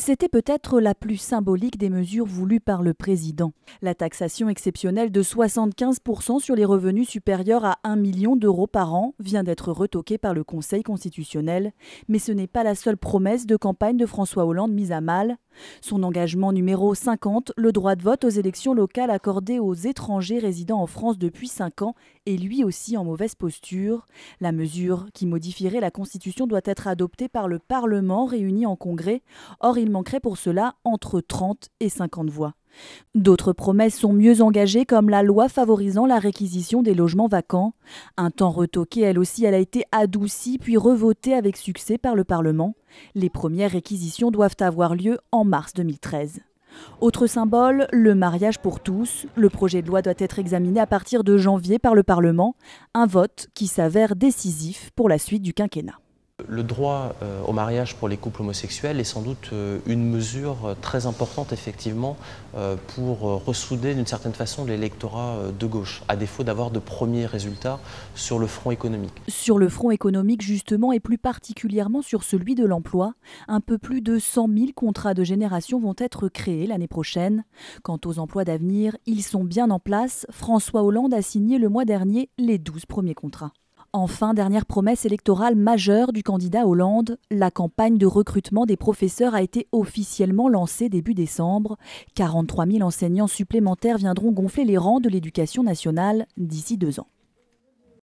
C'était peut-être la plus symbolique des mesures voulues par le président. La taxation exceptionnelle de 75% sur les revenus supérieurs à 1 million d'euros par an vient d'être retoquée par le Conseil constitutionnel. Mais ce n'est pas la seule promesse de campagne de François Hollande mise à mal. Son engagement numéro 50, le droit de vote aux élections locales accordé aux étrangers résidant en France depuis 5 ans, est lui aussi en mauvaise posture. La mesure qui modifierait la Constitution doit être adoptée par le Parlement réuni en congrès. Or, il manquerait pour cela entre 30 et 50 voix. D'autres promesses sont mieux engagées, comme la loi favorisant la réquisition des logements vacants. Un temps retoqué, elle aussi, elle a été adoucie puis revotée avec succès par le Parlement. Les premières réquisitions doivent avoir lieu en mars 2013. Autre symbole, le mariage pour tous. Le projet de loi doit être examiné à partir de janvier par le Parlement. Un vote qui s'avère décisif pour la suite du quinquennat. Le droit au mariage pour les couples homosexuels est sans doute une mesure très importante effectivement pour ressouder d'une certaine façon l'électorat de gauche, à défaut d'avoir de premiers résultats sur le front économique. Sur le front économique justement et plus particulièrement sur celui de l'emploi, un peu plus de 100 000 contrats de génération vont être créés l'année prochaine. Quant aux emplois d'avenir, ils sont bien en place. François Hollande a signé le mois dernier les 12 premiers contrats. Enfin, dernière promesse électorale majeure du candidat Hollande, la campagne de recrutement des professeurs a été officiellement lancée début décembre. 43 000 enseignants supplémentaires viendront gonfler les rangs de l'éducation nationale d'ici 2 ans.